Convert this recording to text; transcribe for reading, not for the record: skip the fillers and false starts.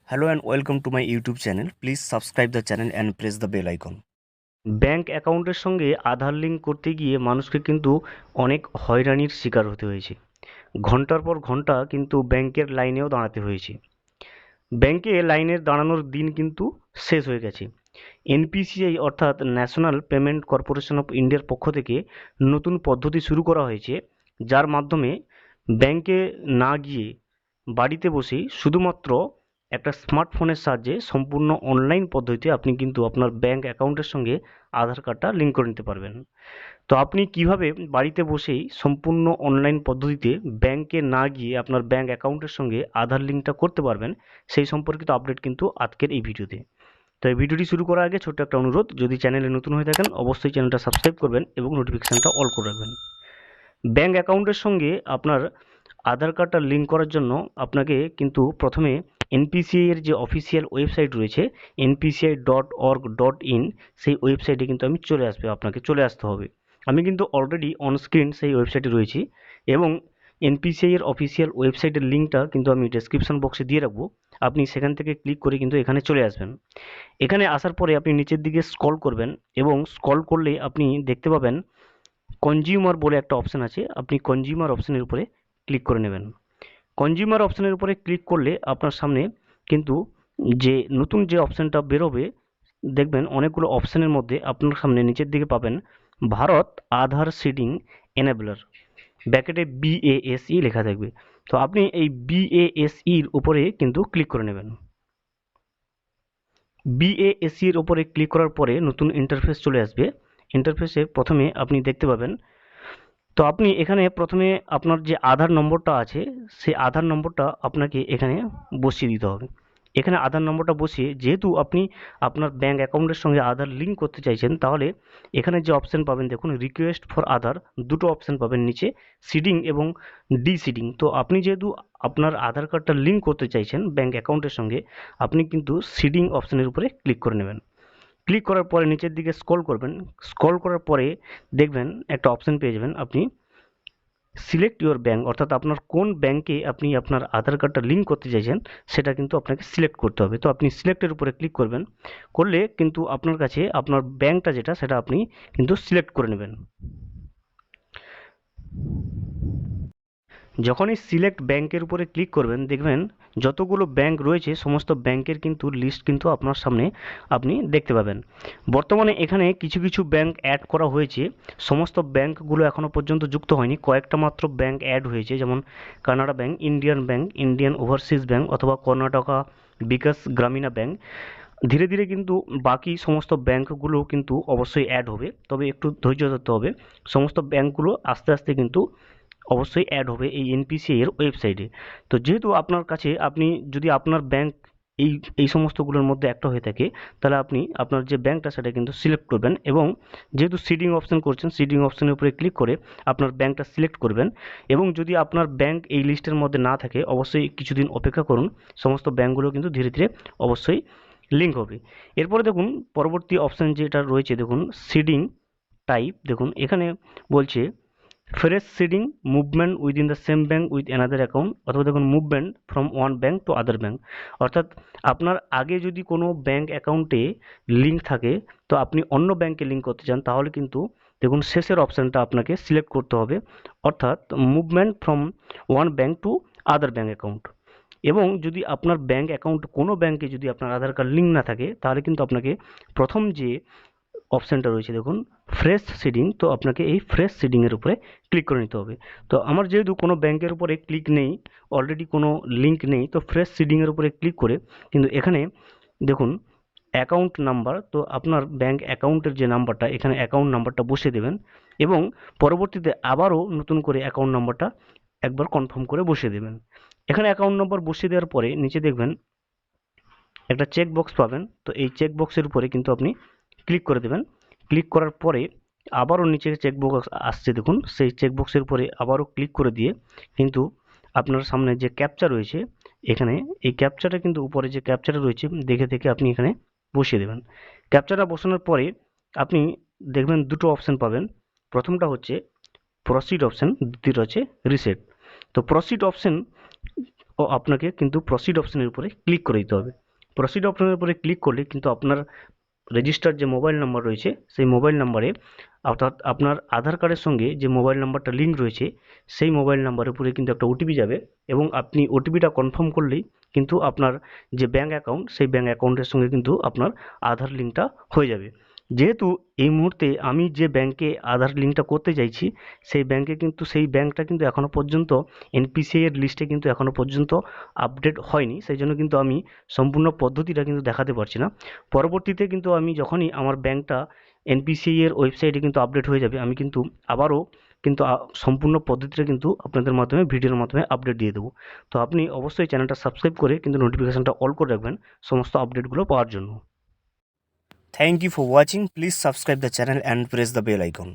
Hello and welcome to my YouTube channel. Please subscribe the channel and press the bell icon. Bank অ্যাকাউন্টের সঙ্গে আধার link করতে গিয়ে মানুষকে কিন্তু অনেক হয়রানির শিকার হতে হয়েছে। ঘন্টার পর ঘন্টা কিন্তু ব্যাংকের লাইনেও দাঁড়াতে হয়েছে। ব্যাংকে লাইনের দাঁড়ানোর দিন কিন্তু শেষ হয়ে গেছে। এনপিসিআই অর্থাৎ ন্যাশনাল পেমেন্ট কর্পোরেশন অফ ইন্ডিয়ার পক্ষ থেকে নতুন পদ্ধতি শুরু করা হয়েছে, যার মাধ্যমে ব্যাংকে না গিয়ে বাড়িতে বসেই শুধুমাত্র একটা স্মার্টফোনের সাহায্যে সম্পূর্ণ অনলাইন পদ্ধতিতে আপনি কিন্তু আপনার ব্যাংক অ্যাকাউন্টের সঙ্গে আধার কার্ডটা লিঙ্ক করে নিতে পারবেন। তো আপনি কিভাবে বাড়িতে বসেই সম্পূর্ণ অনলাইন পদ্ধতিতে ব্যাংকে না গিয়ে আপনার ব্যাংক অ্যাকাউন্টের সঙ্গে আধার লিঙ্কটা করতে পারবেন, সেই সম্পর্কিত আপডেট কিন্তু আজকের এই ভিডিওতে। তো এই ভিডিওটি শুরু করার আগে ছোট্ট একটা অনুরোধ, যদি চ্যানেলে নতুন হয়ে থাকেন অবশ্যই চ্যানেলটা সাবস্ক্রাইব করবেন এবং নোটিফিকেশানটা অল করে রাখবেন। ব্যাংক অ্যাকাউন্টের সঙ্গে আপনার আধার কার্ডটা লিঙ্ক করার জন্য আপনাকে কিন্তু প্রথমে এনপিসিআই এর যে অফিসিয়াল ওয়েবসাইট রয়েছে npci.org.in, সেই ওয়েবসাইটে কিন্তু আপনাকে চলে আসতে হবে। আমি কিন্তু অলরেডি অন স্ক্রিন সেই ওয়েবসাইটে রয়েছি এবং এনপিসিআই এর অফিসিয়াল ওয়েবসাইটের লিঙ্কটা কিন্তু আমি ডেসক্রিপশন বক্সে দিয়ে রাখবো। আপনি সেখান থেকে ক্লিক করে কিন্তু এখানে চলে আসবেন। এখানে আসার পরে আপনি নিচের দিকে স্ক্রল করবেন এবং স্ক্রল করলে আপনি দেখতে পাবেন কনজিউমার বলে একটা অপশান আছে। আপনি কনজিউমার অপশানের উপরে ক্লিক করে নেবেন। কনজিউমার অপশানের উপরে ক্লিক করলে আপনার সামনে কিন্তু যে নতুন যে অপশানটা বেরোবে, দেখবেন অনেকগুলো অপশানের মধ্যে আপনার সামনে নিচের দিকে পাবেন ভারত আধার সিডিং এনেবলার, ব্র্যাকেটে BASE লেখা থাকবে। তো আপনি এই BASEর উপরে কিন্তু ক্লিক করে নেবেন। BASEর উপরে ক্লিক করার পরে নতুন ইন্টারফেস চলে আসবে। ইন্টারফেসে প্রথমে আপনি দেখতে পাবেন, তো আপনি এখানে প্রথমে আপনার যে আধার নম্বরটা আছে সেই আধার নম্বরটা আপনাকে এখানে বসিয়ে দিতে হবে। এখানে আধার নম্বরটা বসিয়ে, যেহেতু আপনি আপনার ব্যাংক অ্যাকাউন্টের সঙ্গে আধার লিঙ্ক করতে চাইছেন, তাহলে এখানে যে অপশান পাবেন দেখুন, রিকোয়েস্ট ফর আধার, দুটো অপশান পাবেন নিচে, সিডিং এবং ডিসিডিং। তো আপনি যেহেতু আপনার আধার কার্ডটা লিঙ্ক করতে চাইছেন ব্যাংক অ্যাকাউন্টের সঙ্গে, আপনি কিন্তু সিডিং অপশানের উপরে ক্লিক করে নেবেন। ক্লিক করার পরে নিচের দিকে স্ক্রল করবেন। স্ক্রল করার পরে দেখবেন একটা অপশান পেয়ে যাবেন আপনি, সিলেক্ট ইউর ব্যাঙ্ক, অর্থাৎ আপনার কোন ব্যাংকে আপনি আপনার আধার কার্ডটা লিঙ্ক করতে চাইছেন সেটা কিন্তু আপনাকে সিলেক্ট করতে হবে। তো আপনি সিলেক্টের উপরে ক্লিক করবেন, করলে কিন্তু আপনার কাছে আপনার ব্যাংকটা যেটা সেটা আপনি কিন্তু সিলেক্ট করে নেবেন। যখনই সিলেক্ট ব্যাংকের উপরে ক্লিক করবেন, দেখবেন যতগুলো ব্যাংক রয়েছে সমস্ত ব্যাংকের কিন্তু লিস্ট কিন্তু আপনার সামনে আপনি দেখতে পাবেন। বর্তমানে এখানে কিছু কিছু ব্যাংক অ্যাড করা হয়েছে, সমস্ত ব্যাংকগুলো এখনও পর্যন্ত যুক্ত হয়নি, কয়েকটা মাত্র ব্যাংক অ্যাড হয়েছে, যেমন Canara bank, Indian bank, Indian overseas bank অথবা কর্ণাটকা বিকাশ গ্রামীণা ব্যাংক। ধীরে ধীরে কিন্তু বাকি সমস্ত ব্যাংকগুলো কিন্তু অবশ্যই অ্যাড হবে, তবে একটু ধৈর্য ধরতে হবে। সমস্ত ব্যাংকগুলো আস্তে আস্তে কিন্তু অবশ্যই অ্যাড হবে এই এনপিসিআই এর ওয়েবসাইটে। তো যেহেতু আপনার কাছে, আপনি যদি আপনার ব্যাংক এই এই সমস্তগুলোর মধ্যে একটা হয়ে থাকে, তাহলে আপনি আপনার যে ব্যাংকটা সেটা কিন্তু সিলেক্ট করবেন এবং যেহেতু সিডিং অপশন করছেন, সিডিং অপশনের উপরে ক্লিক করে আপনার ব্যাংকটা সিলেক্ট করবেন। এবং যদি আপনার ব্যাংক এই লিস্টের মধ্যে না থাকে, অবশ্যই কিছুদিন অপেক্ষা করুন, সমস্ত ব্যাংকগুলো কিন্তু ধীরে ধীরে অবশ্যই লিঙ্ক হবে। এরপরে দেখুন পরবর্তী অপশান যেটা রয়েছে, দেখুন সিডিং টাইপ, দেখুন এখানে বলছে fresh seeding movement within the same bank with another account, অথবা দেখুন movement from one bank to other bank. অর্থাৎ আপনার আগে যদি কোনো ব্যাঙ্ক অ্যাকাউন্টে লিঙ্ক থাকে, তো আপনি অন্য ব্যাঙ্কে লিঙ্ক করতে চান, তাহলে কিন্তু দেখুন শেষের অপশানটা আপনাকে সিলেক্ট করতে হবে, অর্থাৎ movement from one bank to other bank account. এবং যদি আপনার ব্যাঙ্ক অ্যাকাউন্ট কোনো ব্যাঙ্কে যদি আপনার আধার কার্ড লিঙ্ক না থাকে, তাহলে কিন্তু আপনাকে প্রথম যে অপশানটা রয়েছে দেখুন ফ্রেশ সিডিং, তো আপনাকে এই ফ্রেশ সিডিংয়ের উপরে ক্লিক করে নিতে হবে। তো আমার যেহেতু কোনো ব্যাংকের উপরে ক্লিক নেই, অলরেডি কোনো লিঙ্ক নেই, তো ফ্রেশ সিডিংয়ের উপরে ক্লিক করে কিন্তু এখানে দেখুন অ্যাকাউন্ট নাম্বার, তো আপনার ব্যাংক অ্যাকাউন্টের যে নাম্বারটা, এখানে অ্যাকাউন্ট নাম্বারটা বসিয়ে দেবেন এবং পরবর্তীতে আবারও নতুন করে অ্যাকাউন্ট নাম্বারটা একবার কনফার্ম করে বসিয়ে দেবেন। এখানে অ্যাকাউন্ট নম্বর বসিয়ে দেওয়ার পরে নিচে দেখবেন একটা চেক বক্স পাবেন, তো এই চেক বক্সের উপরে কিন্তু আপনি ক্লিক করে দেবেন। ক্লিক করার পরে আবারও নিচে চেক বক্স আসছে দেখুন, সেই চেক বক্সের উপরে আবারও ক্লিক করে দিয়ে কিন্তু আপনার সামনে যে ক্যাপচা রয়েছে, এখানে এই ক্যাপচাটা কিন্তু উপরে যে ক্যাপচাটা রয়েছে দেখে দেখে আপনি এখানে বসিয়ে দেবেন। ক্যাপচাটা বসানোর পরে আপনি দেখবেন দুটো অপশান পাবেন, প্রথমটা হচ্ছে প্রসিড অপশান, দ্বিতীয়টা হচ্ছে রিসেট। তো প্রসিড অপশান ও আপনাকে কিন্তু প্রসিড অপশনের উপরে ক্লিক করে দিতে হবে। প্রসিড অপশনের উপরে ক্লিক করলে কিন্তু আপনার রেজিস্টার্ড যে মোবাইল নাম্বার রয়েছে সেই মোবাইল নাম্বারে, অর্থাৎ আপনার আধার কার্ডের সঙ্গে যে মোবাইল নাম্বারটা লিঙ্ক রয়েছে সেই মোবাইল নাম্বারের উপরে কিন্তু একটা ওটিপি যাবে, এবং আপনি ওটিপিটা কনফার্ম করলেই কিন্তু আপনার যে ব্যাঙ্ক অ্যাকাউন্ট সেই ব্যাঙ্ক অ্যাকাউন্টের সঙ্গে কিন্তু আপনার আধার লিঙ্কটা হয়ে যাবে। যেহেতু এই মুহূর্তে আমি যে ব্যাঙ্কে আধার লিঙ্কটা করতে চাইছি সেই ব্যাঙ্কে কিন্তু সেই ব্যাঙ্কটা কিন্তু এখনও পর্যন্ত এনপিসিআই এর লিস্টে কিন্তু এখনও পর্যন্ত আপডেট হয়নি, সেই জন্য কিন্তু আমি সম্পূর্ণ পদ্ধতিটা কিন্তু দেখাতে পারছি না। পরবর্তীতে কিন্তু আমি যখনই আমার ব্যাঙ্কটা এনপিসিআই এর ওয়েবসাইটে কিন্তু আপডেট হয়ে যাবে, আমি কিন্তু আবারও কিন্তু সম্পূর্ণ পদ্ধতিটা কিন্তু আপনাদের মাধ্যমে ভিডিওর মাধ্যমে আপডেট দিয়ে দেবো। তো আপনি অবশ্যই চ্যানেলটা সাবস্ক্রাইব করে কিন্তু নোটিফিকেশনটা অল করে রাখবেন সমস্ত আপডেটগুলো পাওয়ার জন্য। Thank you for watching. Please subscribe the channel and press the bell icon.